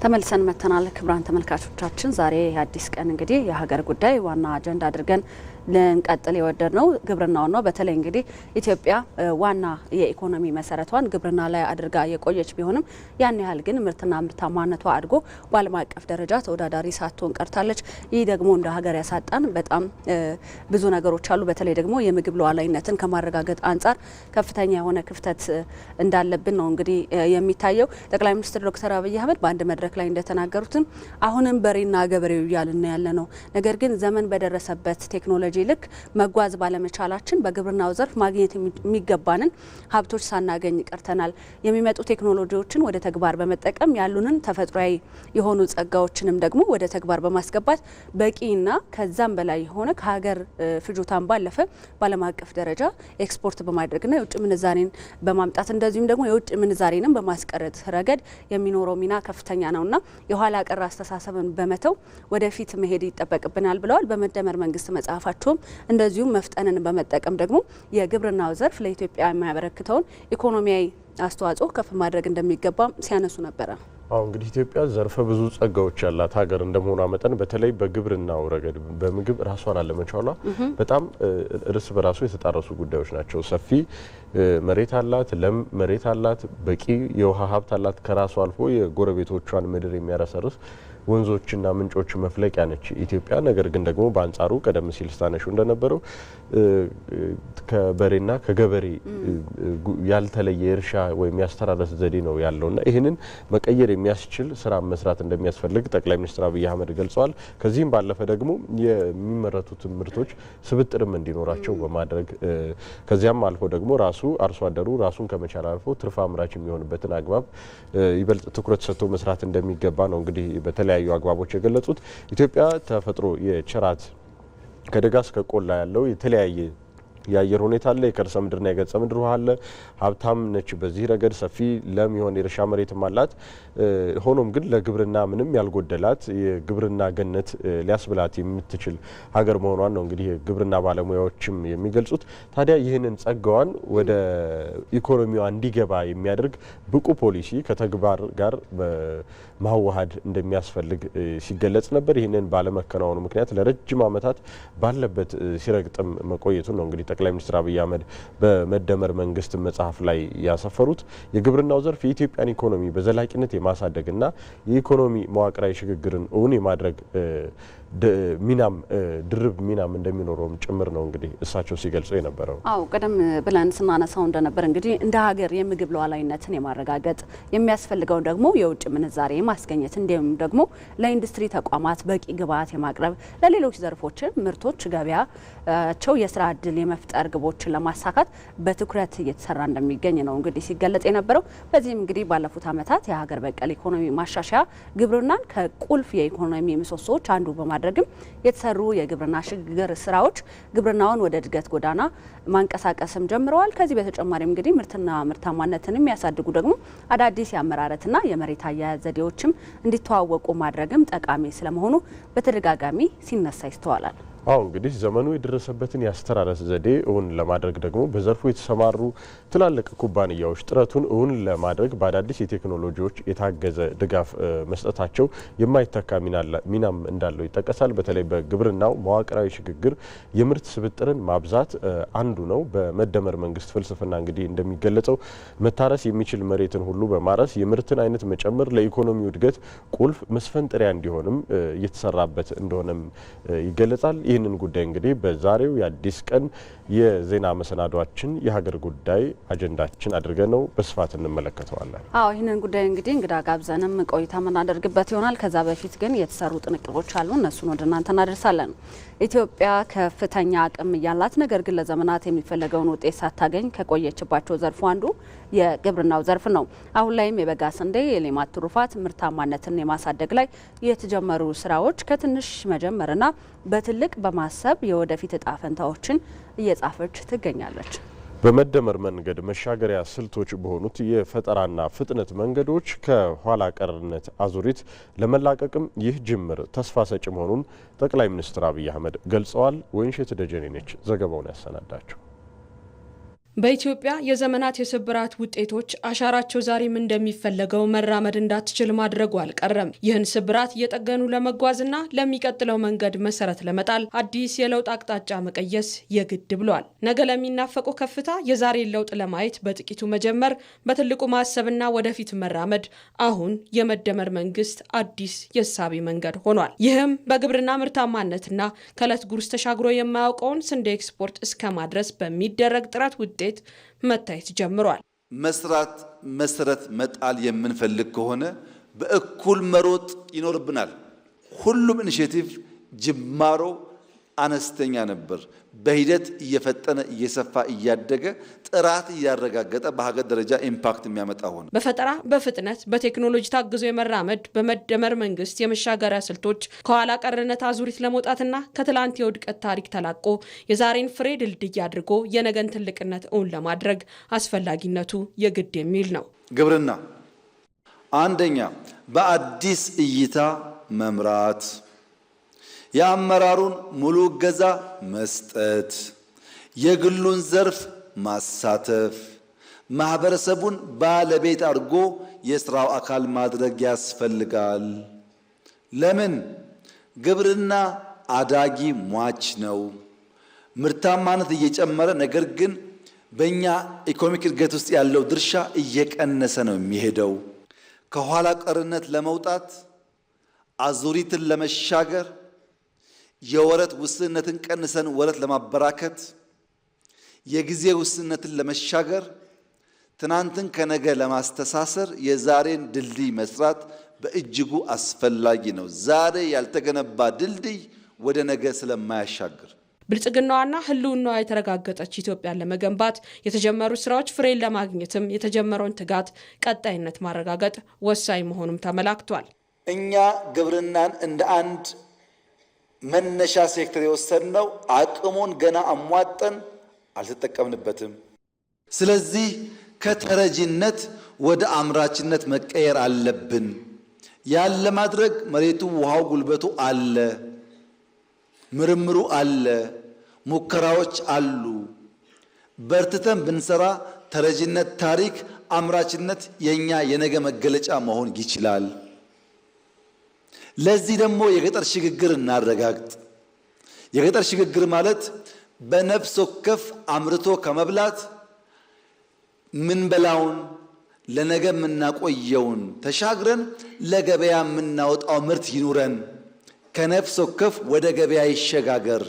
ተመልሰን መተናል። ክብራን ተመልካቾቻችን ዛሬ አዲስ ቀን እንግዲህ የሀገር ጉዳይ ዋና አጀንዳ አድርገን ልንቀጥል የወደድነው ግብርናው ነው። በተለይ እንግዲህ ኢትዮጵያ ዋና የኢኮኖሚ መሰረቷን ግብርና ላይ አድርጋ የቆየች ቢሆንም ያን ያህል ግን ምርትና ምርታማነቷ አድጎ በዓለም አቀፍ ደረጃ ተወዳዳሪ ሳትሆን ቀርታለች። ይህ ደግሞ እንደ ሀገር ያሳጣን በጣም ብዙ ነገሮች አሉ። በተለይ ደግሞ የምግብ ሉዓላዊነትን ከማረጋገጥ አንጻር ከፍተኛ የሆነ ክፍተት እንዳለብን ነው እንግዲህ የሚታየው። ጠቅላይ ሚኒስትር ዶክተር አብይ አህመድ በአንድ መድረክ ላይ እንደተናገሩትም አሁንም በሬና ገበሬው እያልን ያለ ነው። ነገር ግን ዘመን በደረሰበት ቴክኖሎጂ ልክ መጓዝ ባለመቻላችን በግብርናው ዘርፍ ማግኘት የሚገባንን ሀብቶች ሳናገኝ ቀርተናል። የሚመጡ ቴክኖሎጂዎችን ወደ ተግባር በመጠቀም ያሉንን ተፈጥሯዊ የሆኑ ጸጋዎችንም ደግሞ ወደ ተግባር በማስገባት በቂና ከዛም በላይ የሆነ ከሀገር ፍጆታን ባለፈ በዓለም አቀፍ ደረጃ ኤክስፖርት በማድረግና የውጭ ምንዛሬን በማምጣት እንደዚሁም ደግሞ የውጭ ምንዛሬንም በማስቀረት ረገድ የሚኖረው ሚና ከፍተኛ ነውና የኋላ ቀር አስተሳሰብን በመተው ወደፊት መሄድ ይጠበቅብናል ብለዋል። በመደመር መንግስት መጽሐፋቸው እንደዚሁም መፍጠንን በመጠቀም ደግሞ የግብርናው ዘርፍ ለኢትዮጵያ የሚያበረክተውን ኢኮኖሚያዊ አስተዋጽኦ ከፍ ማድረግ እንደሚገባ ሲያነሱ ነበረ። እንግዲህ ኢትዮጵያ ዘርፈ ብዙ ጸጋዎች ያላት ሀገር እንደመሆኗ መጠን በተለይ በግብርናው ረገድ በምግብ ራሷን አለመቻሏ በጣም እርስ በራሱ የተጣረሱ ጉዳዮች ናቸው። ሰፊ መሬት አላት፣ ለም መሬት አላት፣ በቂ የውሃ ሀብት አላት። ከራሷ አልፎ የጎረቤቶቿን ምድር የሚያረሰርስ ወንዞችና ምንጮች መፍለቂያ ነች ኢትዮጵያ። ነገር ግን ደግሞ በአንጻሩ ቀደም ሲል ስታነሹ እንደነበረው ከበሬና ከገበሬ ያልተለየ እርሻ ወይም ያስተራረስ ዘዴ ነው ያለውና ይህንን መቀየር የሚያስችል ስራ መስራት እንደሚያስፈልግ ጠቅላይ ሚኒስትር አብይ አህመድ ገልጸዋል። ከዚህም ባለፈ ደግሞ የሚመረቱት ምርቶች ስብጥርም እንዲኖራቸው በማድረግ ከዚያም አልፎ ደግሞ ራሱ አርሶ አደሩ ራሱን ከመቻል አልፎ ትርፍ አምራች የሚሆንበትን አግባብ ይበልጥ ትኩረት ሰጥቶ መስራት እንደሚገባ ነው እንግዲህ በተለያዩ አግባቦች የገለጹት። ኢትዮጵያ ተፈጥሮ የቸራት ከደጋ እስከ ቆላ ያለው የተለያየ የአየር ሁኔታ አለ። የከርሰ ምድርና የገጸ ምድር ውሃ አለ። ሀብታም ነች። በዚህ ረገድ ሰፊ ለም የሆነ የእርሻ መሬትም አላት። ሆኖም ግን ለግብርና ምንም ያልጎደላት የግብርና ገነት ሊያስብላት የምትችል ሀገር መሆኗን ነው እንግዲህ የግብርና ባለሙያዎችም የሚገልጹት። ታዲያ ይህንን ጸጋዋን ወደ ኢኮኖሚዋ እንዲገባ የሚያደርግ ብቁ ፖሊሲ ከተግባር ጋር ማዋሃድ እንደሚያስፈልግ ሲገለጽ ነበር። ይህንን ባለመከናወኑ ምክንያት ለረጅም ዓመታት ባለበት ሲረግጥም መቆየቱን ነው እንግዲህ ጠቅላይ ሚኒስትር አብይ አህመድ በመደመር መንግስት መጽሐፍ ላይ ያሰፈሩት። የግብርናው ዘርፍ የኢትዮጵያን ኢኮኖሚ በዘላቂነት የማሳደግና የኢኮኖሚ መዋቅራዊ ሽግግርን እውን የማድረግ ሚናም ድርብ ሚናም እንደሚኖረውም ጭምር ነው እንግዲህ እሳቸው ሲገልጹ የነበረው። ቀደም ብለን ስናነሳው እንደነበር እንግዲህ እንደ ሀገር የምግብ ሉዓላዊነትን የማረጋገጥ የሚያስፈልገው ደግሞ የውጭ ምንዛሬ ማስገኘት እንዲሁም ደግሞ ለኢንዱስትሪ ተቋማት በቂ ግብዓት የማቅረብ ለሌሎች ዘርፎች ምርቶች ገበያቸው የስራ እድል የመፍጠር ግቦችን ለማሳካት በትኩረት እየተሰራ እንደሚገኝ ነው እንግዲህ ሲገለጽ የነበረው። በዚህም እንግዲህ ባለፉት ዓመታት የሀገር በቀል ኢኮኖሚ ማሻሻያ ግብርናን ከቁልፍ የኢኮኖሚ ምሰሶዎች አንዱ በማድረግም የተሰሩ የግብርና ሽግግር ስራዎች ግብርናውን ወደ እድገት ጎዳና ማንቀሳቀስም ጀምረዋል። ከዚህ በተጨማሪም እንግዲህ ምርትና ምርታማነትን የሚያሳድጉ ደግሞ አዳዲስ የአመራረትና የመሬት አያያዝ ዘዴዎችም እንዲተዋወቁ ማድረግም ጠቃሚ ስለመሆኑ በተደጋጋሚ ሲነሳ ይስተዋላል። እንግዲህ ዘመኑ የደረሰበትን የአስተራረስ ዘዴ እውን ለማድረግ ደግሞ በዘርፉ የተሰማሩ ትላልቅ ኩባንያዎች ጥረቱን እውን ለማድረግ በአዳዲስ የቴክኖሎጂዎች የታገዘ ድጋፍ መስጠታቸው የማይተካ ሚናም እንዳለው ይጠቀሳል። በተለይ በግብርናው መዋቅራዊ ሽግግር የምርት ስብጥርን ማብዛት አንዱ ነው። በመደመር መንግስት ፍልስፍና እንግዲህ እንደሚገለጸው መታረስ የሚችል መሬትን ሁሉ በማረስ የምርትን አይነት መጨመር ለኢኮኖሚው እድገት ቁልፍ መስፈንጠሪያ እንዲሆንም እየተሰራበት እንደሆነም ይገለጻል። ይህንን ጉዳይ እንግዲህ በዛሬው የአዲስ ቀን የዜና መሰናዷችን የሀገር ጉዳይ አጀንዳችን አድርገን ነው በስፋት እንመለከተዋለን። ይህንን ጉዳይ እንግዲህ እንግዳ ጋብዘንም ቆይታ የምናደርግበት ይሆናል። ከዛ በፊት ግን የተሰሩ ጥንቅሮች አሉ፣ እነሱን ወደ እናንተ እናደርሳለን። ኢትዮጵያ ከፍተኛ አቅም እያላት ነገር ግን ለዘመናት የሚፈለገውን ውጤት ሳታገኝ ከቆየችባቸው ዘርፉ አንዱ የግብርናው ዘርፍ ነው። አሁን ላይም የበጋ ስንዴ፣ የሌማት ትሩፋት ምርታማነትን የማሳደግ ላይ የተጀመሩ ስራዎች ከትንሽ መጀመርና በትልቅ በማሰብ የወደፊት እጣ ፈንታዎችን እየጻፈች ትገኛለች። በመደመር መንገድ መሻገሪያ ስልቶች በሆኑት የፈጠራና ፍጥነት መንገዶች ከኋላ ቀርነት አዙሪት ለመላቀቅም ይህ ጅምር ተስፋ ሰጪ መሆኑን ጠቅላይ ሚኒስትር አብይ አህመድ ገልጸዋል። ወይንሸት ደጀኔ ነች ዘገባውን ያሰናዳቸው። በኢትዮጵያ የዘመናት የስብራት ውጤቶች አሻራቸው ዛሬም እንደሚፈለገው መራመድ እንዳትችል ማድረጉ አልቀረም። ይህን ስብራት እየጠገኑ ለመጓዝና ለሚቀጥለው መንገድ መሰረት ለመጣል አዲስ የለውጥ አቅጣጫ መቀየስ የግድ ብሏል። ነገ ለሚናፈቀው ከፍታ የዛሬን ለውጥ ለማየት በጥቂቱ መጀመር፣ በትልቁ ማሰብና ወደፊት መራመድ አሁን የመደመር መንግስት አዲስ የእሳቤ መንገድ ሆኗል። ይህም በግብርና ምርታማነትና ከዕለት ጉርስ ተሻግሮ የማያውቀውን ስንዴ ኤክስፖርት እስከ ማድረስ በሚደረግ ጥረት ውጤት መታየት ጀምሯል። መስራት መሰረት መጣል የምንፈልግ ከሆነ በእኩል መሮጥ ይኖርብናል። ሁሉም ኢኒሼቲቭ ጅማሮ አነስተኛ ነበር። በሂደት እየፈጠነ እየሰፋ እያደገ ጥራት እያረጋገጠ በሀገር ደረጃ ኢምፓክት የሚያመጣ ሆነ። በፈጠራ በፍጥነት በቴክኖሎጂ ታግዞ የመራመድ በመደመር መንግስት የመሻገሪያ ስልቶች ከኋላ ቀርነት አዙሪት ለመውጣትና ከትላንት የውድቀት ታሪክ ተላቆ የዛሬን ፍሬ ድልድይ አድርጎ የነገን ትልቅነት እውን ለማድረግ አስፈላጊነቱ የግድ የሚል ነው። ግብርና አንደኛ በአዲስ እይታ መምራት፣ የአመራሩን ሙሉ እገዛ መስጠት፣ የግሉን ዘርፍ ማሳተፍ፣ ማህበረሰቡን ባለቤት አድርጎ የስራው አካል ማድረግ ያስፈልጋል። ለምን? ግብርና አዳጊ ሟች ነው። ምርታማነት እየጨመረ ነገር ግን በእኛ ኢኮኖሚክ እድገት ውስጥ ያለው ድርሻ እየቀነሰ ነው የሚሄደው። ከኋላ ቀርነት ለመውጣት አዙሪትን ለመሻገር የወረት ውስንነትን ቀንሰን ወረት ለማበራከት የጊዜ ውስንነትን ለመሻገር ትናንትን ከነገ ለማስተሳሰር የዛሬን ድልድይ መስራት በእጅጉ አስፈላጊ ነው። ዛሬ ያልተገነባ ድልድይ ወደ ነገ ስለማያሻግር ብልጽግናዋና ህልውናዋ የተረጋገጠች ኢትዮጵያን ለመገንባት የተጀመሩ ስራዎች ፍሬን ለማግኘትም የተጀመረውን ትጋት ቀጣይነት ማረጋገጥ ወሳኝ መሆኑም ተመላክቷል። እኛ ግብርናን እንደ አንድ መነሻ ሴክተር የወሰድነው አቅሙን ገና አሟጠን አልተጠቀምንበትም። ስለዚህ ከተረጂነት ወደ አምራችነት መቀየር አለብን። ያን ለማድረግ መሬቱ፣ ውሃው፣ ጉልበቱ አለ፣ ምርምሩ አለ፣ ሙከራዎች አሉ። በርትተን ብንሰራ ተረጂነት ታሪክ፣ አምራችነት የኛ የነገ መገለጫ መሆን ይችላል። ለዚህ ደግሞ የገጠር ሽግግር እናረጋግጥ። የገጠር ሽግግር ማለት በነፍስ ወከፍ አምርቶ ከመብላት ምንበላውን ለነገ የምናቆየውን ተሻግረን ለገበያ የምናወጣው ምርት ይኑረን። ከነፍስ ወከፍ ወደ ገበያ ይሸጋገር።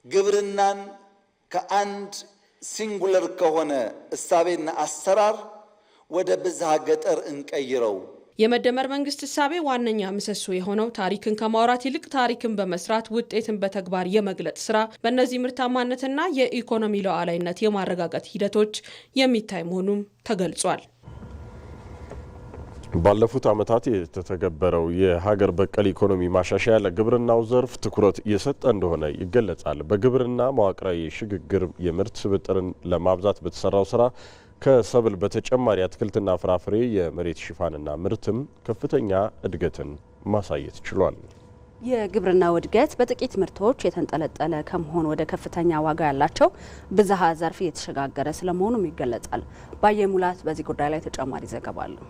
ግብርናን ከአንድ ሲንጉለር ከሆነ እሳቤና አሰራር ወደ ብዝሃ ገጠር እንቀይረው። የመደመር መንግስት እሳቤ ዋነኛ ምሰሶ የሆነው ታሪክን ከማውራት ይልቅ ታሪክን በመስራት ውጤትን በተግባር የመግለጥ ስራ በእነዚህ ምርታማነትና የኢኮኖሚ ሉዓላዊነት የማረጋገጥ ሂደቶች የሚታይ መሆኑም ተገልጿል። ባለፉት ዓመታት የተተገበረው የሀገር በቀል ኢኮኖሚ ማሻሻያ ለግብርናው ዘርፍ ትኩረት እየሰጠ እንደሆነ ይገለጻል። በግብርና መዋቅራዊ ሽግግር የምርት ስብጥርን ለማብዛት በተሰራው ስራ ከሰብል በተጨማሪ አትክልትና ፍራፍሬ የመሬት ሽፋንና ምርትም ከፍተኛ እድገትን ማሳየት ችሏል። የግብርናው እድገት በጥቂት ምርቶች የተንጠለጠለ ከመሆን ወደ ከፍተኛ ዋጋ ያላቸው ብዝሃ ዘርፍ እየተሸጋገረ ስለመሆኑም ይገለጻል። ባየሙላት በዚህ ጉዳይ ላይ ተጨማሪ ዘገባ አለው።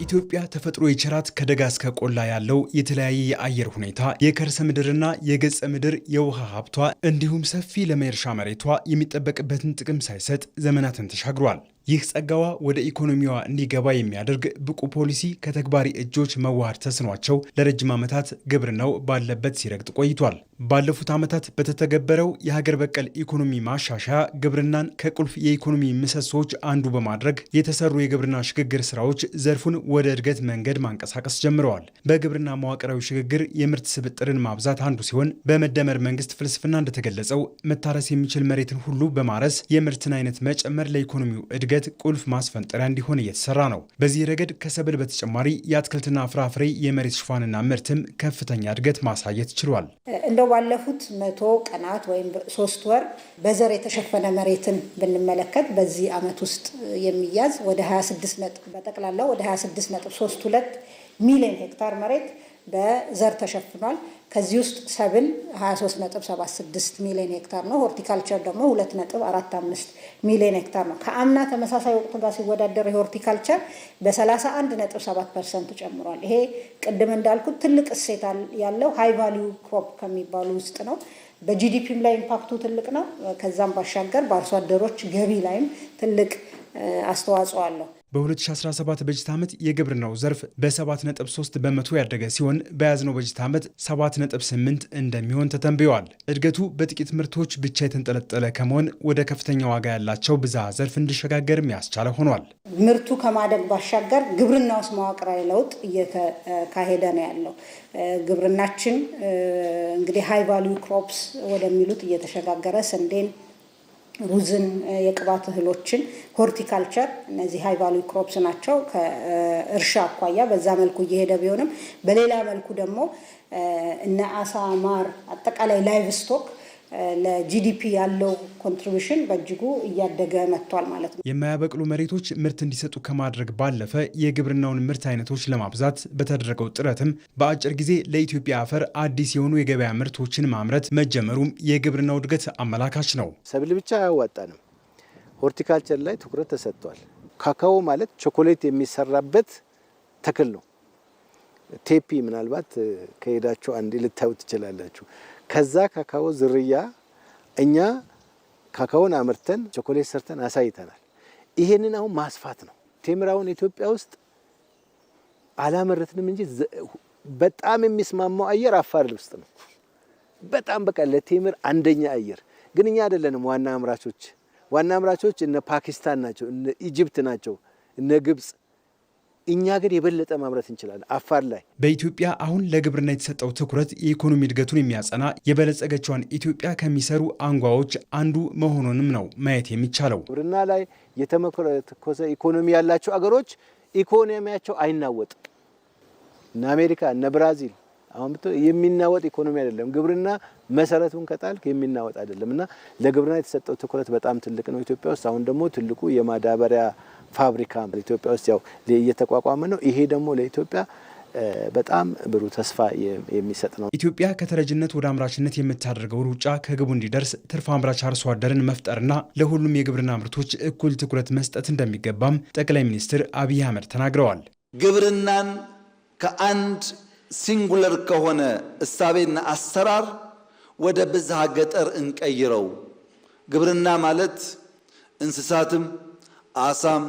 ኢትዮጵያ ተፈጥሮ የቸራት ከደጋ እስከ ቆላ ያለው የተለያየ የአየር ሁኔታ፣ የከርሰ ምድርና የገጸ ምድር የውሃ ሀብቷ እንዲሁም ሰፊ ለም እርሻ መሬቷ የሚጠበቅበትን ጥቅም ሳይሰጥ ዘመናትን ተሻግሯል። ይህ ጸጋዋ ወደ ኢኮኖሚዋ እንዲገባ የሚያደርግ ብቁ ፖሊሲ ከተግባሪ እጆች መዋሃድ ተስኗቸው ለረጅም ዓመታት ግብርናው ባለበት ሲረግጥ ቆይቷል። ባለፉት ዓመታት በተተገበረው የሀገር በቀል ኢኮኖሚ ማሻሻያ ግብርናን ከቁልፍ የኢኮኖሚ ምሰሶች አንዱ በማድረግ የተሰሩ የግብርና ሽግግር ስራዎች ዘርፉን ወደ እድገት መንገድ ማንቀሳቀስ ጀምረዋል። በግብርና መዋቅራዊ ሽግግር የምርት ስብጥርን ማብዛት አንዱ ሲሆን በመደመር መንግስት ፍልስፍና እንደተገለጸው መታረስ የሚችል መሬትን ሁሉ በማረስ የምርትን አይነት መጨመር ለኢኮኖሚው እድገት ቁልፍ ማስፈንጠሪያ እንዲሆን እየተሰራ ነው። በዚህ ረገድ ከሰብል በተጨማሪ የአትክልትና ፍራፍሬ የመሬት ሽፋንና ምርትም ከፍተኛ እድገት ማሳየት ችሏል። እንደው ባለፉት 100 ቀናት ወይም 3 ወር በዘር የተሸፈነ መሬትን ብንመለከት በዚህ ዓመት ውስጥ የሚያዝ ወደ 26 በጠቅላላው ወደ 26.32 ሚሊዮን ሄክታር መሬት በዘር ተሸፍኗል። ከዚህ ውስጥ ሰብል 23.76 ሚሊዮን ሄክታር ነው። ሆርቲካልቸር ደግሞ 2.45 ሚሊዮን ሄክታር ነው። ከአምና ተመሳሳይ ወቅት ጋር ሲወዳደር የሆርቲካልቸር በ31.7% ጨምሯል። ይሄ ቅድም እንዳልኩት ትልቅ እሴት ያለው ሃይ ቫልዩ ክሮፕ ከሚባሉ ውስጥ ነው። በጂዲፒም ላይ ኢምፓክቱ ትልቅ ነው። ከዛም ባሻገር በአርሶ አደሮች ገቢ ላይም ትልቅ አስተዋጽኦ አለው። በ2017 በጀት ዓመት የግብርናው ዘርፍ በ7.3 በመቶ ያደገ ሲሆን በያዝነው በጀት ዓመት 7.8 እንደሚሆን ተተንብየዋል። እድገቱ በጥቂት ምርቶች ብቻ የተንጠለጠለ ከመሆን ወደ ከፍተኛ ዋጋ ያላቸው ብዝሃ ዘርፍ እንዲሸጋገርም ያስቻለ ሆኗል። ምርቱ ከማደግ ባሻገር ግብርና ውስጥ መዋቅራዊ ለውጥ እየተካሄደ ነው ያለው። ግብርናችን እንግዲህ ሃይ ቫልዩ ክሮፕስ ወደሚሉት እየተሸጋገረ ስንዴን፣ ሩዝን፣ የቅባት እህሎችን፣ ሆርቲካልቸር እነዚህ ሃይ ቫልዩ ክሮፕስ ናቸው። ከእርሻ አኳያ በዛ መልኩ እየሄደ ቢሆንም በሌላ መልኩ ደግሞ እነ አሳ፣ ማር፣ አጠቃላይ ላይቭ ስቶክ ለጂዲፒ ያለው ኮንትሪቢዩሽን በእጅጉ እያደገ መጥቷል ማለት ነው። የማያበቅሉ መሬቶች ምርት እንዲሰጡ ከማድረግ ባለፈ የግብርናውን ምርት አይነቶች ለማብዛት በተደረገው ጥረትም በአጭር ጊዜ ለኢትዮጵያ አፈር አዲስ የሆኑ የገበያ ምርቶችን ማምረት መጀመሩም የግብርናው እድገት አመላካች ነው። ሰብል ብቻ አያዋጣንም። ሆርቲካልቸር ላይ ትኩረት ተሰጥቷል። ካካኦ ማለት ቾኮሌት የሚሰራበት ተክል ነው። ቴፒ ምናልባት ከሄዳችሁ አንዴ ልታዩ ትችላላችሁ። ከዛ ካካኦ ዝርያ እኛ ካካኦን አምርተን ቾኮሌት ሰርተን አሳይተናል። ይሄንን አሁን ማስፋት ነው። ቴምራውን ኢትዮጵያ ውስጥ አላመረትንም እንጂ በጣም የሚስማማው አየር አፋር ውስጥ ነው። በጣም በቃ ለቴምር አንደኛ አየር። ግን እኛ አይደለንም ዋና አምራቾች። ዋና አምራቾች እነ ፓኪስታን ናቸው፣ እነ ኢጅፕት ናቸው፣ እነ ግብጽ። እኛ ግን የበለጠ ማምረት እንችላለን። አፋር ላይ በኢትዮጵያ አሁን ለግብርና የተሰጠው ትኩረት የኢኮኖሚ እድገቱን የሚያጸና የበለጸገችዋን ኢትዮጵያ ከሚሰሩ አንጓዎች አንዱ መሆኑንም ነው ማየት የሚቻለው። ግብርና ላይ የተመረኮዘ ኢኮኖሚ ያላቸው አገሮች ኢኮኖሚያቸው አይናወጥም። እነ አሜሪካ፣ እነ ብራዚል አሁን የሚናወጥ ኢኮኖሚ አይደለም። ግብርና መሰረቱን ከጣልክ የሚናወጥ አይደለም እና ለግብርና የተሰጠው ትኩረት በጣም ትልቅ ነው ኢትዮጵያ ውስጥ። አሁን ደግሞ ትልቁ የማዳበሪያ ፋብሪካ ኢትዮጵያ ውስጥ ያው እየተቋቋመ ነው። ይሄ ደግሞ ለኢትዮጵያ በጣም ብሩህ ተስፋ የሚሰጥ ነው። ኢትዮጵያ ከተረጅነት ወደ አምራችነት የምታደርገው ሩጫ ከግቡ እንዲደርስ ትርፍ አምራች አርሶ አደርን መፍጠርና ለሁሉም የግብርና ምርቶች እኩል ትኩረት መስጠት እንደሚገባም ጠቅላይ ሚኒስትር አብይ አህመድ ተናግረዋል። ግብርናን ከአንድ ሲንጉለር ከሆነ እሳቤና አሰራር ወደ ብዝሃ ገጠር እንቀይረው። ግብርና ማለት እንስሳትም አሳም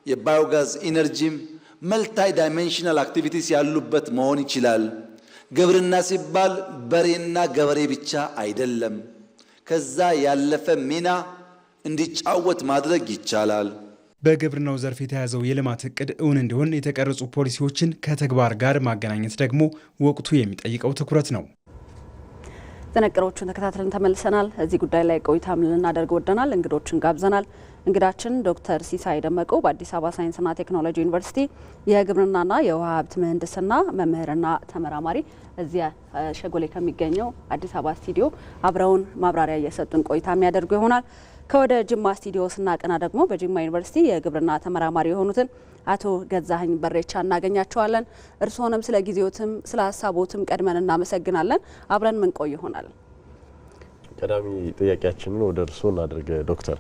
የባዮጋዝ ኢነርጂም መልታይ ዳይሜንሽናል አክቲቪቲስ ያሉበት መሆን ይችላል። ግብርና ሲባል በሬና ገበሬ ብቻ አይደለም። ከዛ ያለፈ ሚና እንዲጫወት ማድረግ ይቻላል። በግብርናው ዘርፍ የተያዘው የልማት እቅድ እውን እንዲሆን የተቀረጹ ፖሊሲዎችን ከተግባር ጋር ማገናኘት ደግሞ ወቅቱ የሚጠይቀው ትኩረት ነው። ጥንቅሮቹን ተከታትለን ተመልሰናል። እዚህ ጉዳይ ላይ ቆይታ ልናደርግ ወደናል። እንግዶችን ጋብዘናል። እንግዳችን ዶክተር ሲሳይ ደመቀው በአዲስ አበባ ሳይንስና ቴክኖሎጂ ዩኒቨርሲቲ የግብርናና የውሃ ሀብት ምህንድስና መምህርና ተመራማሪ እዚያ ሸጎሌ ከሚገኘው አዲስ አበባ ስቱዲዮ አብረውን ማብራሪያ እየሰጡን ቆይታ የሚያደርጉ ይሆናል። ከወደ ጅማ ስቱዲዮ ስናቀና ደግሞ በጅማ ዩኒቨርሲቲ የግብርና ተመራማሪ የሆኑትን አቶ ገዛኸኝ በሬቻ እናገኛቸዋለን። እርስዎንም ስለ ጊዜዎትም ስለ ሀሳቦትም ቀድመን እናመሰግናለን። አብረን ምን ቆይ ይሆናል። ቀዳሚ ጥያቄያችንን ወደ እርስዎ እናድርግ ዶክተር።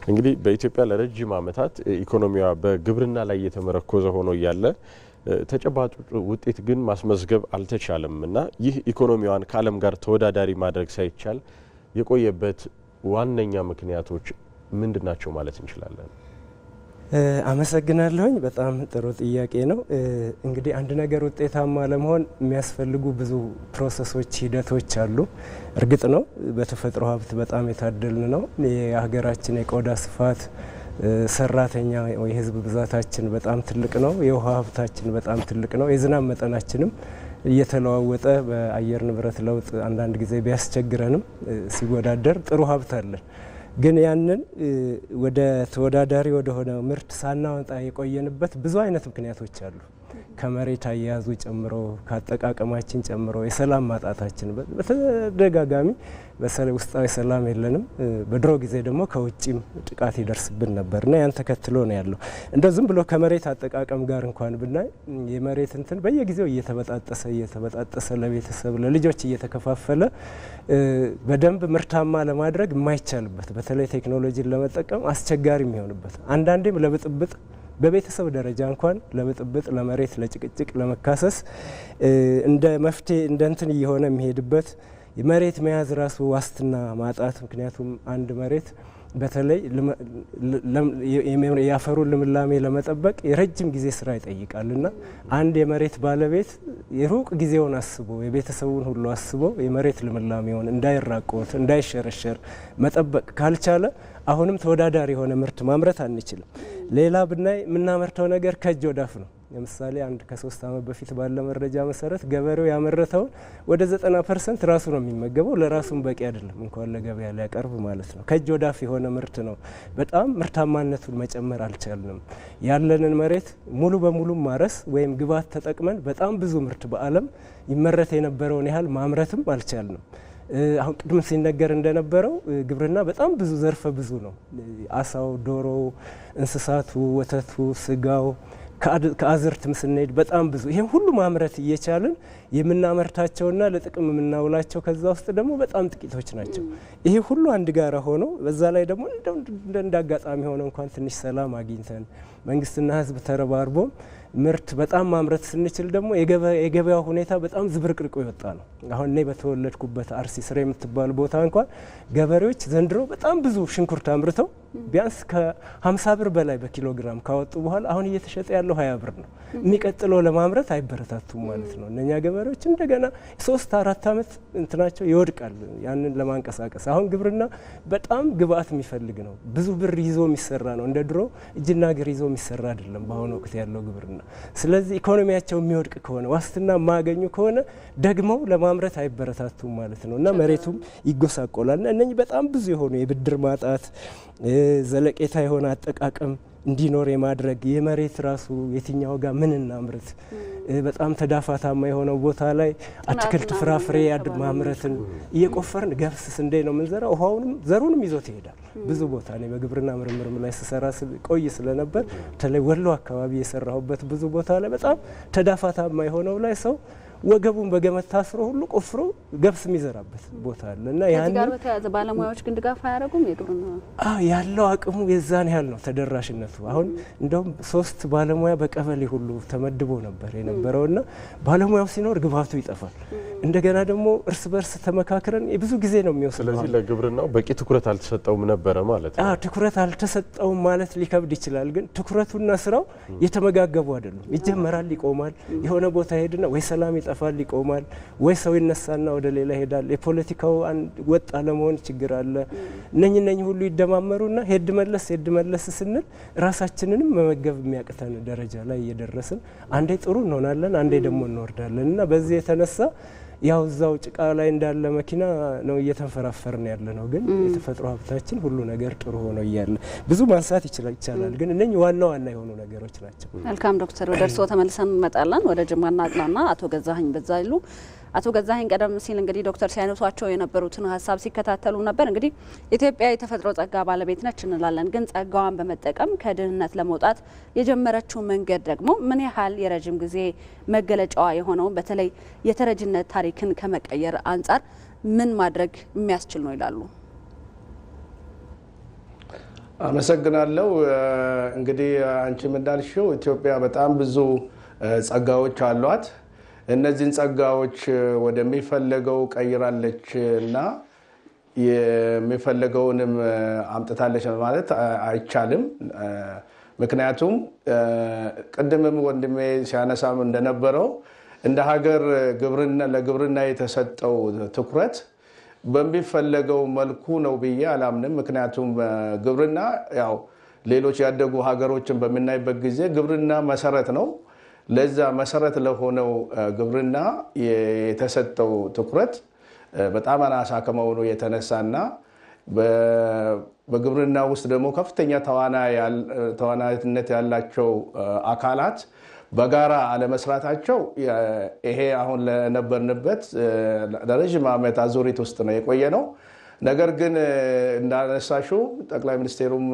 እንግዲህ በኢትዮጵያ ለረጅም ዓመታት ኢኮኖሚዋ በግብርና ላይ የተመረኮዘ ሆኖ እያለ ተጨባጭ ውጤት ግን ማስመዝገብ አልተቻለም እና ይህ ኢኮኖሚዋን ከዓለም ጋር ተወዳዳሪ ማድረግ ሳይቻል የቆየበት ዋነኛ ምክንያቶች ምንድን ናቸው ማለት እንችላለን? አመሰግናለሁኝ። በጣም ጥሩ ጥያቄ ነው። እንግዲህ አንድ ነገር ውጤታማ ለመሆን የሚያስፈልጉ ብዙ ፕሮሰሶች፣ ሂደቶች አሉ። እርግጥ ነው በተፈጥሮ ሀብት በጣም የታደልን ነው። የሀገራችን የቆዳ ስፋት፣ ሰራተኛ የህዝብ ብዛታችን በጣም ትልቅ ነው። የውሃ ሀብታችን በጣም ትልቅ ነው። የዝናብ መጠናችንም እየተለዋወጠ በአየር ንብረት ለውጥ አንዳንድ ጊዜ ቢያስቸግረንም ሲወዳደር ጥሩ ሀብት አለን። ግን ያንን ወደ ተወዳዳሪ ወደሆነ ምርት ሳናወጣ የቆየንበት ብዙ አይነት ምክንያቶች አሉ። ከመሬት አያያዙ ጨምሮ ከአጠቃቀማችን ጨምሮ የሰላም ማጣታችን በተደጋጋሚ ውስጣዊ ሰላም የለንም። በድሮ ጊዜ ደግሞ ከውጭም ጥቃት ይደርስብን ነበርና ያን ተከትሎ ነው ያለው። እንደ ዝም ብሎ ከመሬት አጠቃቀም ጋር እንኳን ብናይ የመሬት እንትን በየጊዜው እየተበጣጠሰ ለቤተሰብ ለልጆች እየተከፋፈለ በደንብ ምርታማ ለማድረግ የማይቻልበት በተለይ ቴክኖሎጂን ለመጠቀም አስቸጋሪ የሚሆንበት አንዳንዴም ለብጥብጥ በቤተሰብ ደረጃ እንኳን ለብጥብጥ ለመሬት ለጭቅጭቅ ለመካሰስ እንደ መፍትሄ እንደ እንትን እየሆነ የሚሄድበት መሬት መያዝ ራሱ ዋስትና ማጣት ምክንያቱም አንድ መሬት በተለይ የአፈሩን ልምላሜ ለመጠበቅ የረጅም ጊዜ ስራ ይጠይቃልና አንድ የመሬት ባለቤት የሩቅ ጊዜውን አስቦ የቤተሰቡን ሁሉ አስቦ የመሬት ልምላሜውን እንዳይራቆት እንዳይሸረሸር መጠበቅ ካልቻለ አሁንም ተወዳዳሪ የሆነ ምርት ማምረት አንችልም። ሌላ ብናይ የምናመርተው ነገር ከእጅ ወዳፍ ነው። ለምሳሌ አንድ ከ3 ዓመት በፊት ባለ መረጃ መሰረት ገበሬው ያመረተውን ወደ 90% ራሱ ነው የሚመገበው። ለራሱም በቂ አይደለም እንኳን ለገበያ ሊያቀርብ ማለት ነው። ከእጅ ወዳፍ የሆነ ምርት ነው። በጣም ምርታማነቱን መጨመር አልቻልንም። ያለንን መሬት ሙሉ በሙሉ ማረስ ወይም ግብዓት ተጠቅመን በጣም ብዙ ምርት በዓለም ይመረት የነበረውን ያህል ማምረትም አልቻልንም። አሁን ቅድም ሲነገር እንደነበረው ግብርና በጣም ብዙ ዘርፈ ብዙ ነው። አሳው፣ ዶሮው፣ እንስሳቱ፣ ወተቱ፣ ስጋው ከአዝርትም ስንሄድ በጣም ብዙ ይሄን ሁሉ ማምረት እየቻልን የምናመርታቸውና ለጥቅም የምናውላቸው ከዛ ውስጥ ደግሞ በጣም ጥቂቶች ናቸው። ይሄ ሁሉ አንድ ጋራ ሆኖ በዛ ላይ ደግሞ እንዳጋጣሚ ሆኖ እንኳን ትንሽ ሰላም አግኝተን መንግስትና ህዝብ ተረባርቦ ምርት በጣም ማምረት ስንችል ደግሞ የገበያው ሁኔታ በጣም ዝብርቅርቆ ይወጣ ነው። አሁን እኔ በተወለድኩበት አርሲ ስራ የምትባል ቦታ እንኳን ገበሬዎች ዘንድሮ በጣም ብዙ ሽንኩርት አምርተው ቢያንስ ከ50 ብር በላይ በኪሎግራም ካወጡ በኋላ አሁን እየተሸጠ ያለው 20 ብር ነው። የሚቀጥለው ለማምረት አይበረታቱም ማለት ነው። እነኛ ገበሬዎች እንደገና 3-4 ዓመት እንትናቸው ይወድቃል ያንን ለማንቀሳቀስ። አሁን ግብርና በጣም ግብአት የሚፈልግ ነው። ብዙ ብር ይዞ የሚሰራ ነው። እንደ ድሮ እጅና እግር ይዞ የሚሰራ አይደለም በአሁኑ ወቅት ያለው ግብርና። ስለዚህ ኢኮኖሚያቸው የሚወድቅ ከሆነ ዋስትና የማያገኙ ከሆነ ደግሞ ለማምረት አይበረታቱም ማለት ነው እና መሬቱም ይጎሳቆላል። እና እነኚህ በጣም ብዙ የሆኑ የብድር ማጣት ዘለቄታ የሆነ አጠቃቀም እንዲኖር የማድረግ የመሬት ራሱ የትኛው ጋር ምን እናምርት በጣም ተዳፋታማ የሆነው ቦታ ላይ አትክልት ፍራፍሬ ማምረትን እየቆፈርን ገብስ ስንዴ ነው የምንዘራው። ውሃውንም ዘሩንም ይዞት ይሄዳል። ብዙ ቦታ ነው በግብርና ምርምርም ላይ ስሰራ ቆይ ስለነበር በተለይ ወሎ አካባቢ የሰራሁበት ብዙ ቦታ ላይ በጣም ተዳፋታማ የሆነው ላይ ሰው ወገቡን በገመድ ታስሮ ሁሉ ቆፍሮ ገብስ የሚዘራበት ቦታ አለ እና ያን ጋር በተያያዘ ባለሙያዎች ግን ድጋፍ አያደርጉም። የግብርና ያለው አቅሙ የዛን ያህል ነው ተደራሽነቱ። አሁን እንደውም 3 ባለሙያ በቀበሌ ሁሉ ተመድቦ ነበር የነበረውና ባለሙያው ሲኖር ግብአቱ ይጠፋል። እንደገና ደግሞ እርስ በርስ ተመካክረን ብዙ ጊዜ ነው የሚወስደው። ስለዚህ ለግብርናው በቂ ትኩረት አልተሰጠውም ነበር ማለት ነው። ትኩረት አልተሰጠውም ማለት ሊከብድ ይችላል። ግን ትኩረቱና ስራው የተመጋገቡ አይደሉም። ይጀመራል፣ ይቆማል። የሆነ ቦታ ሄድና ወይ ሰላም ይጠፋል፣ ይቆማል፣ ወይ ሰው ይነሳና ወደ ሌላ ይሄዳል። የፖለቲካው ወጥ አለመሆን ችግር አለ። እነኝ ሁሉ ይደማመሩና ሄድ መለስ ስንል ራሳችንንም መመገብ የሚያቅተን ደረጃ ላይ እየደረስን አንዴ ጥሩ እንሆናለን፣ አንዴ ደግሞ እንወርዳለን እና በዚህ የተነሳ ያው እዛው ጭቃ ላይ እንዳለ መኪና ነው እየተንፈራፈርን ያለ ነው። ግን የተፈጥሮ ሀብታችን ሁሉ ነገር ጥሩ ሆኖ እያለ ብዙ ማንሳት ይችላል። ግን እነኚህ ዋና የሆኑ ነገሮች ናቸው። መልካም ዶክተር፣ ወደ እርስዎ ተመልሰን እንመጣለን። ወደ ጅማና አቅናና አቶ ገዛኸኝ በዛይሉ። አቶ ገዛኸኝ ቀደም ሲል እንግዲህ ዶክተር ሲያነሷቸው የነበሩትን ሀሳብ ሲከታተሉ ነበር። እንግዲህ ኢትዮጵያ የተፈጥሮ ጸጋ ባለቤት ነች እንላለን። ግን ጸጋዋን በመጠቀም ከድህነት ለመውጣት የጀመረችው መንገድ ደግሞ ምን ያህል የረጅም ጊዜ መገለጫዋ የሆነውን በተለይ የተረጅነት ታሪክን ከመቀየር አንጻር ምን ማድረግ የሚያስችል ነው ይላሉ? አመሰግናለሁ። እንግዲህ አንቺም እንዳልሽው ኢትዮጵያ በጣም ብዙ ጸጋዎች አሏት። እነዚህን ጸጋዎች ወደሚፈለገው ቀይራለች እና የሚፈለገውንም አምጥታለች ማለት አይቻልም። ምክንያቱም ቅድምም ወንድሜ ሲያነሳም እንደነበረው እንደ ሀገር ለግብርና የተሰጠው ትኩረት በሚፈለገው መልኩ ነው ብዬ አላምንም። ምክንያቱም ግብርና ያው ሌሎች ያደጉ ሀገሮችን በምናይበት ጊዜ ግብርና መሰረት ነው። ለዛ መሰረት ለሆነው ግብርና የተሰጠው ትኩረት በጣም አናሳ ከመሆኑ የተነሳና በግብርና ውስጥ ደግሞ ከፍተኛ ተዋናይነት ያላቸው አካላት በጋራ አለመስራታቸው ይሄ አሁን ለነበርንበት ለረጅም ዓመት አዙሪት ውስጥ ነው የቆየ ነው። ነገር ግን እንዳነሳሽው ጠቅላይ ሚኒስቴሩም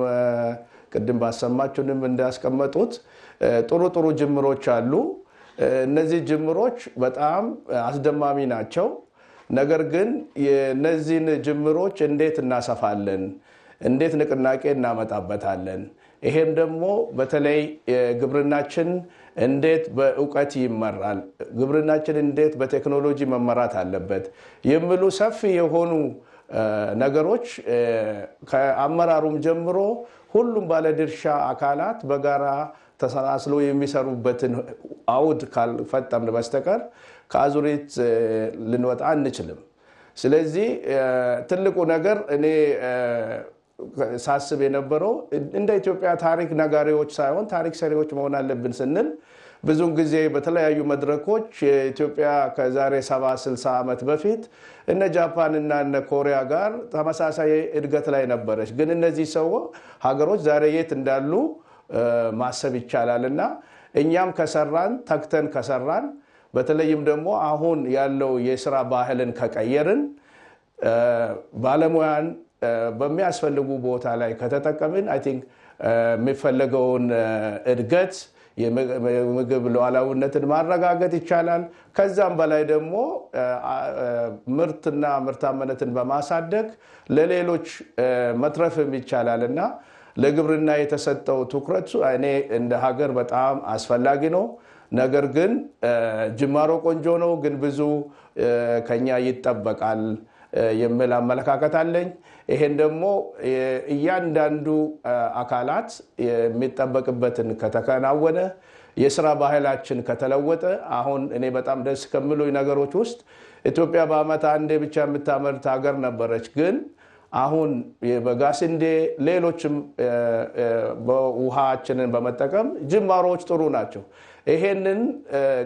ቅድም ባሰማችሁንም እንዳስቀመጡት ጥሩ ጅምሮች አሉ። እነዚህ ጅምሮች በጣም አስደማሚ ናቸው። ነገር ግን የነዚህን ጅምሮች እንዴት እናሰፋለን? እንዴት ንቅናቄ እናመጣበታለን? ይሄም ደግሞ በተለይ ግብርናችን እንዴት በእውቀት ይመራል? ግብርናችን እንዴት በቴክኖሎጂ መመራት አለበት? የሚሉ ሰፊ የሆኑ ነገሮች ከአመራሩም ጀምሮ ሁሉም ባለድርሻ አካላት በጋራ ተሰናስሎ የሚሰሩበትን አውድ ካልፈጠምን በስተቀር ከአዙሪት ልንወጣ አንችልም። ስለዚህ ትልቁ ነገር እኔ ሳስብ የነበረው እንደ ኢትዮጵያ ታሪክ ነጋሪዎች ሳይሆን ታሪክ ሰሪዎች መሆን አለብን ስንል ብዙውን ጊዜ በተለያዩ መድረኮች የኢትዮጵያ ከዛሬ 70-60 ዓመት በፊት እነ ጃፓን እና እነ ኮሪያ ጋር ተመሳሳይ እድገት ላይ ነበረች። ግን እነዚህ ሀገሮች ዛሬ የት እንዳሉ ማሰብ ይቻላል እና እኛም ከሰራን ተክተን ከሰራን በተለይም ደግሞ አሁን ያለው የስራ ባህልን ከቀየርን ባለሙያን በሚያስፈልጉ ቦታ ላይ ከተጠቀምን አይ ቲንክ የሚፈለገውን እድገት የምግብ ሉዓላዊነትን ማረጋገጥ ይቻላል። ከዛም በላይ ደግሞ ምርትና ምርታማነትን በማሳደግ ለሌሎች መትረፍም ይቻላል እና ለግብርና የተሰጠው ትኩረት እኔ እንደ ሀገር በጣም አስፈላጊ ነው። ነገር ግን ጅማሮ ቆንጆ ነው፣ ግን ብዙ ከኛ ይጠበቃል የሚል አመለካከት አለኝ። ይሄን ደግሞ እያንዳንዱ አካላት የሚጠበቅበትን ከተከናወነ የስራ ባህላችን ከተለወጠ አሁን እኔ በጣም ደስ ከሚሉኝ ነገሮች ውስጥ ኢትዮጵያ በዓመት አንዴ ብቻ የምታመርት ሀገር ነበረች። ግን አሁን የበጋ ስንዴ ሌሎችም ውሃችንን በመጠቀም ጅማሮዎች ጥሩ ናቸው። ይሄንን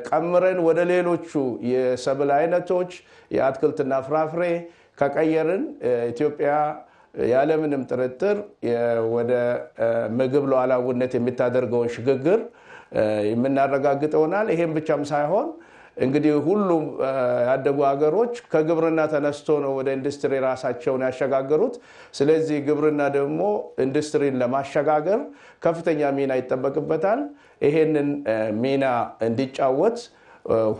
ቀምረን ወደ ሌሎቹ የሰብል አይነቶች የአትክልትና ፍራፍሬ ከቀየርን ኢትዮጵያ ያለምንም ጥርጥር ወደ ምግብ ሉዓላዊነት የሚታደርገውን ሽግግር የምናረጋግጥ ይሆናል። ይሄም ብቻም ሳይሆን እንግዲህ ሁሉም ያደጉ ሀገሮች ከግብርና ተነስቶ ነው ወደ ኢንዱስትሪ ራሳቸውን ያሸጋገሩት። ስለዚህ ግብርና ደግሞ ኢንዱስትሪን ለማሸጋገር ከፍተኛ ሚና ይጠበቅበታል። ይሄንን ሚና እንዲጫወት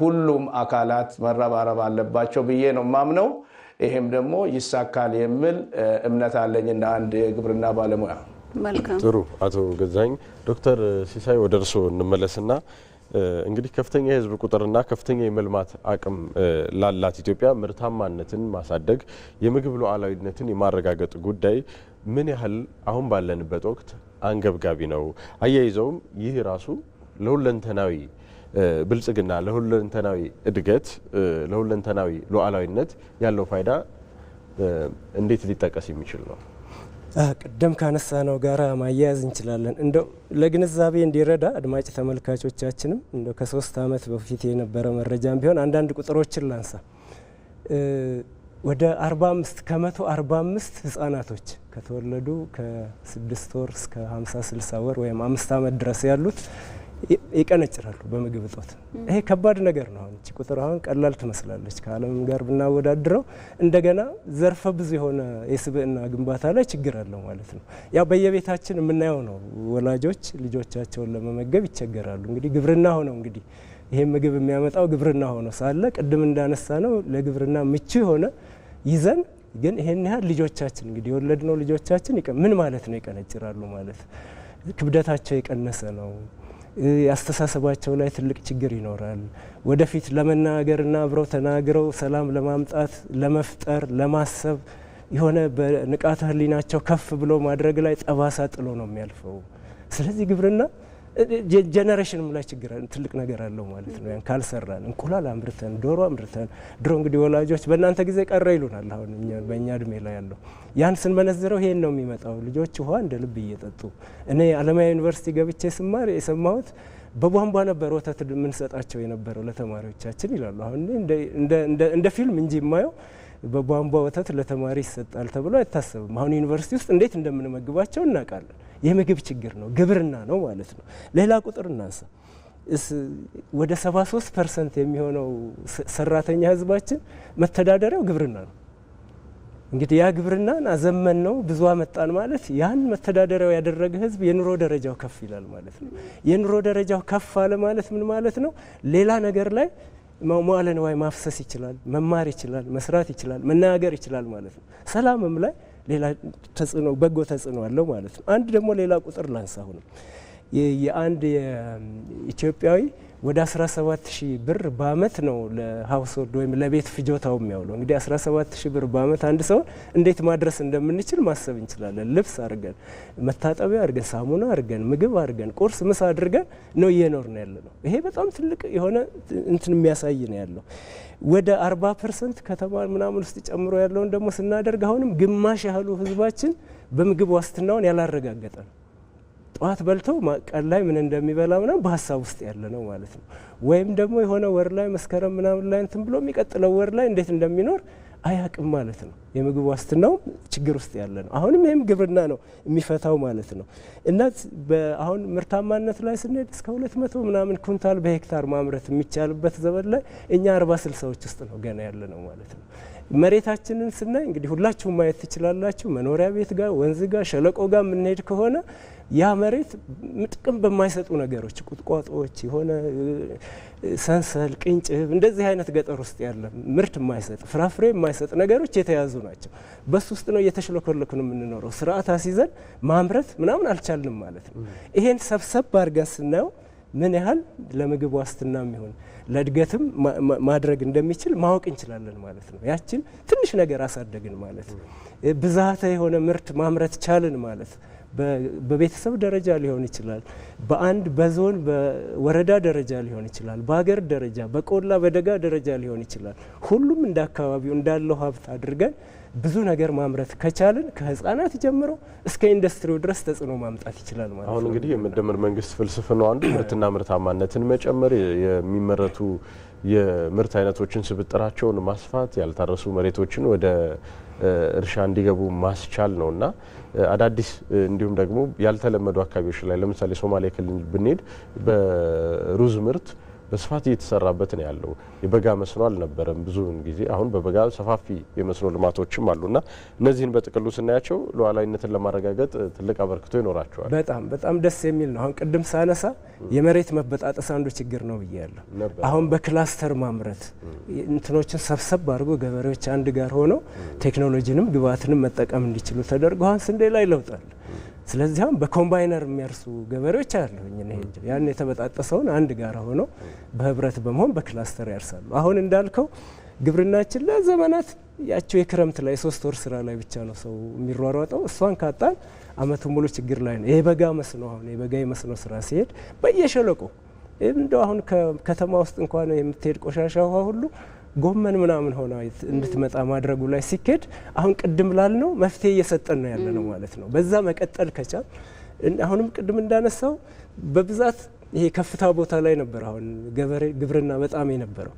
ሁሉም አካላት መረባረብ አለባቸው ብዬ ነው ማምነው። ይሄም ደግሞ ይሳካል የሚል እምነት አለኝ እንደ አንድ የግብርና ባለሙያ። መልካም ጥሩ። አቶ ገዛኸኝ ዶክተር ሲሳይ ወደ እርስዎ እንመለስና እንግዲህ ከፍተኛ የህዝብ ቁጥርና ከፍተኛ የመልማት አቅም ላላት ኢትዮጵያ ምርታማነትን ማሳደግ የምግብ ሉዓላዊነትን የማረጋገጥ ጉዳይ ምን ያህል አሁን ባለንበት ወቅት አንገብጋቢ ነው? አያይዘውም ይህ ራሱ ለሁለንተናዊ ብልጽግና፣ ለሁለንተናዊ እድገት፣ ለሁለንተናዊ ሉዓላዊነት ያለው ፋይዳ እንዴት ሊጠቀስ የሚችል ነው? ቅድም ካነሳ ነው ጋራ ማያያዝ እንችላለን። እንደው ለግንዛቤ እንዲረዳ አድማጭ ተመልካቾቻችንም እንደው ከ3 ዓመት በፊት የነበረ መረጃም ቢሆን አንዳንድ ቁጥሮችን ላንሳ። ወደ 45 ከመቶ 45 ህጻናቶች ከተወለዱ ከ6 ወር እስከ 50-60 ወር ወይም 5 ዓመት ድረስ ያሉት ይቀነጭራሉ በምግብ እጦት። ይሄ ከባድ ነገር ነው። እቺ ቁጥር አሁን ቀላል ትመስላለች ከዓለም ጋር ብናወዳድረው። እንደገና ዘርፈ ብዙ የሆነ የስብዕና ግንባታ ላይ ችግር አለው ማለት ነው። ያው በየቤታችን የምናየው ነው። ወላጆች ልጆቻቸውን ለመመገብ ይቸገራሉ። እንግዲህ ግብርና ሆነው እንግዲህ ይሄ ምግብ የሚያመጣው ግብርና ሆኖ ሳለ ቅድም እንዳነሳ ነው ለግብርና ምቹ የሆነ ይዘን ግን ይሄን ያህል ልጆቻችን እንግዲህ የወለድነው ልጆቻችን ምን ማለት ነው ይቀነጭራሉ ማለት ክብደታቸው የቀነሰ ነው። ያስተሳሰባቸው ላይ ትልቅ ችግር ይኖራል። ወደፊት ለመናገርና አብረው ተናግረው ሰላም ለማምጣት ለመፍጠር ለማሰብ የሆነ በንቃተ ህሊናቸው ከፍ ብሎ ማድረግ ላይ ጠባሳ ጥሎ ነው የሚያልፈው። ስለዚህ ግብርና ጄኔሬሽንም ላይ ችግር ትልቅ ነገር አለው ማለት ነው። ያን ካልሰራን እንቁላል አምርተን ዶሮ አምርተን ድሮ እንግዲህ ወላጆች በእናንተ ጊዜ ቀረ ይሉናል። አሁን በእኛ እድሜ ላይ ያለው ያን ስንመነዝረው ይሄን ነው የሚመጣው። ልጆች ውሃ እንደ ልብ እየጠጡ እኔ አለማያ ዩኒቨርሲቲ ገብቼ ስማር የሰማሁት በቧንቧ ነበር ወተት የምንሰጣቸው የነበረው ለተማሪዎቻችን ይላሉ። አሁን እንደ ፊልም እንጂ የማየው በቧንቧ ወተት ለተማሪ ይሰጣል ተብሎ አይታሰብም። አሁን ዩኒቨርሲቲ ውስጥ እንዴት እንደምንመግባቸው እናውቃለን። የምግብ ችግር ነው፣ ግብርና ነው ማለት ነው። ሌላ ቁጥር እናንሳ። ወደ 73% የሚሆነው ሰራተኛ ህዝባችን መተዳደሪያው ግብርና ነው። እንግዲህ ያ ግብርናን አዘመን ነው ብዙ አመጣን ማለት ያን መተዳደሪያው ያደረገ ህዝብ የኑሮ ደረጃው ከፍ ይላል ማለት ነው። የኑሮ ደረጃው ከፍ አለ ማለት ምን ማለት ነው? ሌላ ነገር ላይ መዋዕለ ንዋይ ማፍሰስ ይችላል፣ መማር ይችላል፣ መስራት ይችላል፣ መናገር ይችላል ማለት ነው። ሰላምም ላይ ሌላ ተጽዕኖ በጎ ተጽዕኖ አለው ማለት ነው። አንድ ደግሞ ሌላ ቁጥር ላንሳ። አሁንም የአንድ ኢትዮጵያዊ ወደ 17000 ብር በአመት ነው ለሃውስሆልድ ወይም ለቤት ፍጆታው የሚያውለው። እንግዲህ 17000 ብር በአመት አንድ ሰው እንዴት ማድረስ እንደምንችል ማሰብ እንችላለን። ልብስ አድርገን፣ መታጠቢያ አድርገን፣ ሳሙና አድርገን፣ ምግብ አድርገን፣ ቁርስ ምሳ አድርገን ነው እየኖርን ያለ ነው። ይሄ በጣም ትልቅ የሆነ እንትን የሚያሳይ ነው ያለው። ወደ 40% ከተማ ምናምን ውስጥ ጨምሮ ያለውን ደግሞ ስናደርግ አሁንም ግማሽ ያህሉ ህዝባችን በምግብ ዋስትናውን ያላረጋገጠ ነው። ጠዋት በልተው ቀን ላይ ምን እንደሚበላ ምናምን በሀሳብ ውስጥ ያለ ነው ማለት ነው። ወይም ደግሞ የሆነ ወር ላይ መስከረም ምናምን ላይ እንትን ብሎ የሚቀጥለው ወር ላይ እንዴት እንደሚኖር አያቅም ማለት ነው። የምግብ ዋስትናው ችግር ውስጥ ያለ ነው። አሁንም ይህም ግብርና ነው የሚፈታው ማለት ነው። እና አሁን ምርታማነት ላይ ስንሄድ እስከ 200 ምናምን ኩንታል በሄክታር ማምረት የሚቻልበት ዘመን ላይ እኛ 40-60ዎች ውስጥ ነው ገና ያለ ነው ማለት ነው። መሬታችንን ስናይ እንግዲህ ሁላችሁም ማየት ትችላላችሁ። መኖሪያ ቤት ጋር፣ ወንዝ ጋር፣ ሸለቆ ጋር የምንሄድ ከሆነ ያ መሬት ጥቅም በማይሰጡ ነገሮች ቁጥቋጦዎች፣ የሆነ ሰንሰል፣ ቅንጭብ እንደዚህ አይነት ገጠር ውስጥ ያለ ምርት የማይሰጥ ፍራፍሬ የማይሰጥ ነገሮች የተያዙ ናቸው። በሱ ውስጥ ነው እየተሽለኮለኩን የምንኖረው። ስርዓት አስይዘን ማምረት ምናምን አልቻልንም ማለት ነው። ይሄን ሰብሰብ አድርገን ስናየው ምን ያህል ለምግብ ዋስትና የሚሆን ለእድገትም ማድረግ እንደሚችል ማወቅ እንችላለን ማለት ነው። ያችን ትንሽ ነገር አሳደግን ማለት ነው። ብዛተ የሆነ ምርት ማምረት ቻልን ማለት በቤተሰብ ደረጃ ሊሆን ይችላል፣ በአንድ በዞን በወረዳ ደረጃ ሊሆን ይችላል፣ በሀገር ደረጃ በቆላ በደጋ ደረጃ ሊሆን ይችላል። ሁሉም እንደ አካባቢው እንዳለው ሀብት አድርገን ብዙ ነገር ማምረት ከቻልን ከህፃናት ጀምሮ እስከ ኢንዱስትሪው ድረስ ተጽዕኖ ማምጣት ይችላል ማለት ነው። አሁን እንግዲህ የመደመር መንግስት ፍልስፍናው አንዱ ምርትና ምርታማነትን መጨመር፣ የሚመረቱ የምርት አይነቶችን ስብጥራቸውን ማስፋት፣ ያልታረሱ መሬቶችን ወደ እርሻ እንዲገቡ ማስቻል ነውና አዳዲስ እንዲሁም ደግሞ ያልተለመዱ አካባቢዎች ላይ ለምሳሌ ሶማሌ ክልል ብንሄድ በሩዝ ምርት በስፋት እየተሰራበት ነው ያለው። የበጋ መስኖ አልነበረም ብዙውን ጊዜ። አሁን በበጋ ሰፋፊ የመስኖ ልማቶችም አሉና እነዚህን በጥቅሉ ስናያቸው ሉዓላዊነትን ለማረጋገጥ ትልቅ አበርክቶ ይኖራቸዋል። በጣም ደስ የሚል ነው። አሁን ቅድም ሳነሳ የመሬት መበጣጠስ አንዱ ችግር ነው ብያለሁ። አሁን በክላስተር ማምረት እንትኖችን ሰብሰብ አድርጎ ገበሬዎች አንድ ጋር ሆነው ቴክኖሎጂንም ግብዓትንም መጠቀም እንዲችሉ ተደርጎ አሁን ስንዴ ላይ ለውጣል። ስለዚህ አሁን በኮምባይነር የሚያርሱ ገበሬዎች አሉኝ። ያን የተበጣጠሰውን አንድ ጋር ሆነው በህብረት በመሆን በክላስተር ያርሳሉ። አሁን እንዳልከው ግብርናችን ለዘመናት ያቸው የክረምት ላይ 3 ወር ስራ ላይ ብቻ ነው ሰው የሚሯሯጠው። እሷን ካጣን አመቱ ሙሉ ችግር ላይ ነው። የበጋ መስኖ አሁን የበጋ የመስኖ ስራ ሲሄድ በየሸለቆ እንደው አሁን ከተማ ውስጥ እንኳን የምትሄድ ቆሻሻ ውሃ ሁሉ ጎመን ምናምን ሆና እንድትመጣ ማድረጉ ላይ ሲኬድ አሁን ቅድም ላልነው መፍትሄ እየሰጠን ነው ያለ ነው ማለት ነው። በዛ መቀጠል ከቻል አሁንም ቅድም እንዳነሳው በብዛት ይሄ ከፍታ ቦታ ላይ ነበር አሁን ግብርና በጣም የነበረው።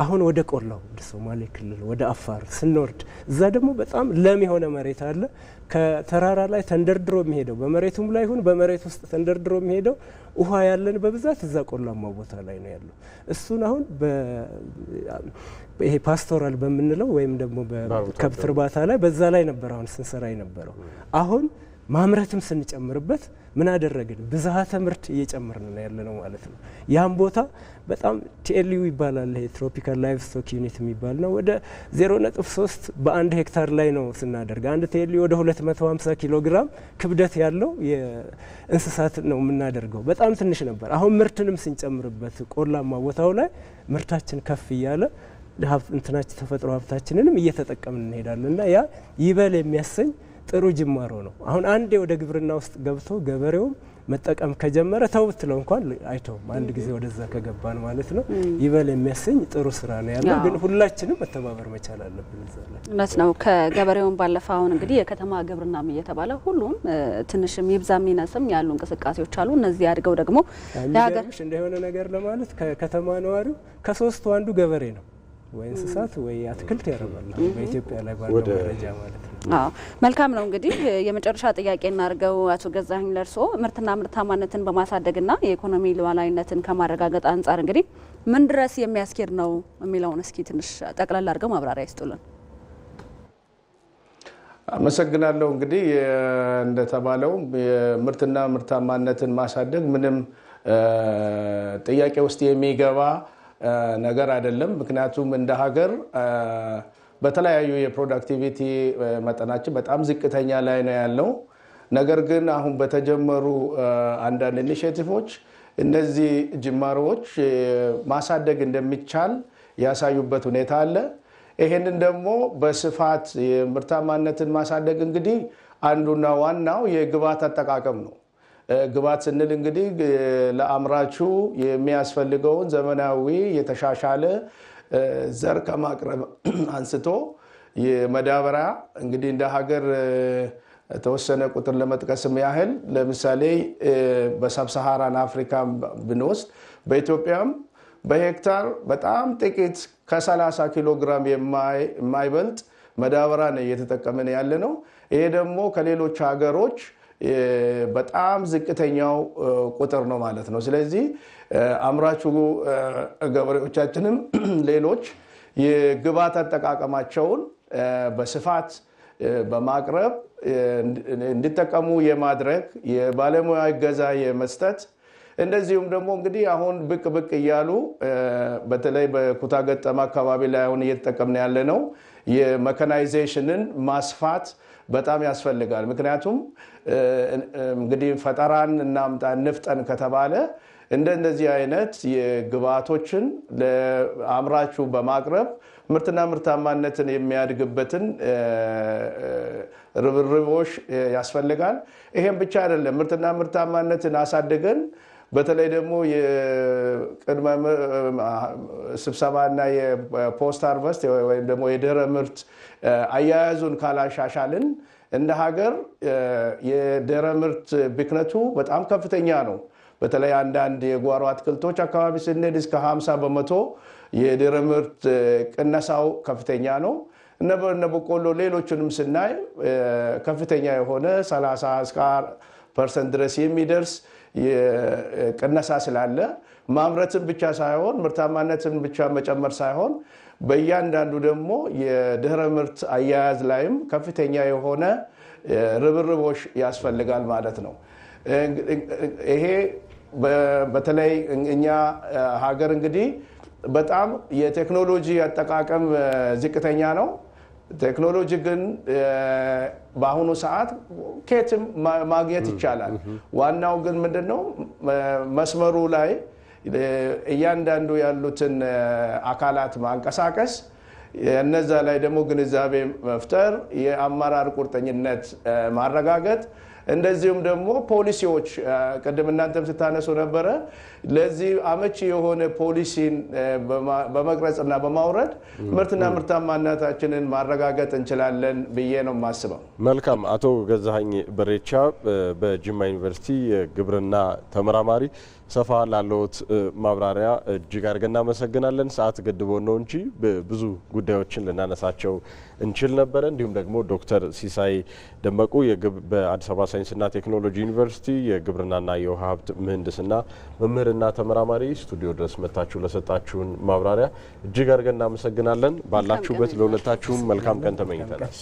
አሁን ወደ ቆላው ወደ ሶማሌ ክልል ወደ አፋር ስንወርድ እዛ ደግሞ በጣም ለም የሆነ መሬት አለ። ከተራራ ላይ ተንደርድሮ የሚሄደው በመሬቱም ላይ ይሁን በመሬት ውስጥ ተንደርድሮ የሚሄደው ውሃ ያለን በብዛት እዛ ቆላማ ቦታ ላይ ነው ያለው። እሱን አሁን ይሄ ፓስቶራል በምንለው ወይም ደግሞ በከብት እርባታ ላይ በዛ ላይ ነበር አሁን ስንሰራ የነበረው። አሁን ማምረትም ስንጨምርበት ምን አደረግን? ብዝሃተ ምርት እየጨመርን ነው ያለ ነው ማለት ነው። ያን ቦታ በጣም ቲኤልዩ ይባላል። ይሄ ትሮፒካል ላይቭ ስቶክ ዩኒት የሚባል ነው። ወደ 0.3 በአንድ ሄክታር ላይ ነው ስናደርግ አንድ ቲኤልዩ ወደ 250 ኪሎ ግራም ክብደት ያለው የእንስሳት ነው የምናደርገው። በጣም ትንሽ ነበር። አሁን ምርትንም ስንጨምርበት ቆላማ ቦታው ላይ ምርታችን ከፍ እያለ እንትናችን ተፈጥሮ ሀብታችንንም እየተጠቀምን እንሄዳለን እና ያ ይበል የሚያሰኝ ጥሩ ጅማሮ ነው። አሁን አንዴ ወደ ግብርና ውስጥ ገብቶ ገበሬውም መጠቀም ከጀመረ ተው ብትለው እንኳን አይተውም። አንድ ጊዜ ወደዛ ከገባን ማለት ነው ይበል የሚያሰኝ ጥሩ ስራ ነው ያለው። ግን ሁላችንም መተባበር መቻል አለብን እዛ ላይ። እውነት ነው። ከገበሬውም ባለፈ አሁን እንግዲህ የከተማ ግብርናም እየተባለ ሁሉም ትንሽም ይብዛም ይነስም ያሉ እንቅስቃሴዎች አሉ። እነዚህ አድገው ደግሞ ያገርሽ እንደሆነ ነገር ለማለት ከከተማ ነዋሪው ከሶስቱ አንዱ ገበሬ ነው። ወይ እንስሳት ወይ አትክልት ያረባል በኢትዮጵያ ላይ ባለው ደረጃ ማለት ነው። መልካም ነው። እንግዲህ የመጨረሻ ጥያቄ እናርገው አቶ ገዛኸኝ ለርሶ ምርትና ምርታማነትን በማሳደግና የኢኮኖሚ ሉዓላዊነትን ከማረጋገጥ አንጻር እንግዲህ ምን ድረስ የሚያስኬድ ነው የሚለውን እስኪ ትንሽ ጠቅላላ አድርገው ማብራሪያ ይስጡልን። አመሰግናለሁ። እንግዲህ እንደተባለው የምርትና ምርታማነትን ማሳደግ ምንም ጥያቄ ውስጥ የሚገባ ነገር አይደለም። ምክንያቱም እንደ ሀገር በተለያዩ የፕሮዳክቲቪቲ መጠናችን በጣም ዝቅተኛ ላይ ነው ያለው። ነገር ግን አሁን በተጀመሩ አንዳንድ ኢኒሼቲቮች እነዚህ ጅማሮዎች ማሳደግ እንደሚቻል ያሳዩበት ሁኔታ አለ። ይሄንን ደግሞ በስፋት የምርታማነትን ማሳደግ እንግዲህ አንዱና ዋናው የግብዓት አጠቃቀም ነው። ግብዓት ስንል እንግዲህ ለአምራቹ የሚያስፈልገውን ዘመናዊ የተሻሻለ ዘር ከማቅረብ አንስቶ የመዳበሪያ እንግዲህ እንደ ሀገር ተወሰነ ቁጥር ለመጥቀስም ያህል ለምሳሌ በሳብሳሃራን አፍሪካ ብንወስድ በኢትዮጵያም በሄክታር በጣም ጥቂት ከ30 ኪሎ ግራም የማይበልጥ መዳበሪያ ነው እየተጠቀምን ያለ ነው። ይሄ ደግሞ ከሌሎች ሀገሮች በጣም ዝቅተኛው ቁጥር ነው ማለት ነው። ስለዚህ አምራቹ ገበሬዎቻችንም ሌሎች የግብዓት አጠቃቀማቸውን በስፋት በማቅረብ እንዲጠቀሙ የማድረግ የባለሙያ እገዛ የመስጠት እንደዚሁም ደግሞ እንግዲህ አሁን ብቅ ብቅ እያሉ በተለይ በኩታ ገጠም አካባቢ ላይ አሁን እየተጠቀምን ያለ ነው የሜካናይዜሽንን ማስፋት በጣም ያስፈልጋል። ምክንያቱም እንግዲህ ፈጠራን እናምጣ እንፍጠን ከተባለ እንደዚህ አይነት የግብዓቶችን ለአምራቹ በማቅረብ ምርትና ምርታማነትን የሚያድግበትን ርብርቦች ያስፈልጋል። ይሄን ብቻ አይደለም። ምርትና ምርታማነትን አሳድገን በተለይ ደግሞ የቅድመ ስብሰባና የፖስት ሃርቨስት ወይም ደግሞ የድህረ ምርት አያያዙን ካላሻሻልን እንደ ሀገር የድህረ ምርት ብክነቱ በጣም ከፍተኛ ነው። በተለይ አንዳንድ የጓሮ አትክልቶች አካባቢ ስንሄድ እስከ 50 በመቶ የድህረ ምርት ቅነሳው ከፍተኛ ነው። እነ በቆሎ ሌሎችንም ስናይ ከፍተኛ የሆነ 30% ድረስ የሚደርስ ቅነሳ ስላለ ማምረትን ብቻ ሳይሆን ምርታማነትን ብቻ መጨመር ሳይሆን በእያንዳንዱ ደግሞ የድህረ ምርት አያያዝ ላይም ከፍተኛ የሆነ ርብርቦች ያስፈልጋል ማለት ነው። ይሄ በተለይ እኛ ሀገር እንግዲህ በጣም የቴክኖሎጂ አጠቃቀም ዝቅተኛ ነው። ቴክኖሎጂ ግን በአሁኑ ሰዓት ከየትም ማግኘት ይቻላል። ዋናው ግን ምንድነው መስመሩ ላይ እያንዳንዱ ያሉትን አካላት ማንቀሳቀስ፣ እነዛ ላይ ደግሞ ግንዛቤ መፍጠር፣ የአመራር ቁርጠኝነት ማረጋገጥ፣ እንደዚሁም ደግሞ ፖሊሲዎች ቅድም እናንተም ስታነሱ ነበረ። ለዚህ አመቺ የሆነ ፖሊሲን በመቅረጽና በማውረድ ምርትና ምርታማነታችንን ማረጋገጥ እንችላለን ብዬ ነው የማስበው። መልካም። አቶ ገዛኸኝ በሬቻ በጅማ ዩኒቨርሲቲ የግብርና ተመራማሪ ሰፋ ላለዎት ማብራሪያ እጅግ አድርገን እናመሰግናለን። ሰዓት ገድቦን ነው እንጂ ብዙ ጉዳዮችን ልናነሳቸው እንችል ነበረ። እንዲሁም ደግሞ ዶክተር ሲሳይ ደመቁ በአዲስ አበባ ሳይንስና ቴክኖሎጂ ዩኒቨርሲቲ የግብርናና የውሃ ሀብት ምህንድስና መምህርና ተመራማሪ ስቱዲዮ ድረስ መጥታችሁ ለሰጣችሁን ማብራሪያ እጅግ አድርገን እናመሰግናለን። ባላችሁበት ለሁለታችሁም መልካም ቀን ተመኝተናል።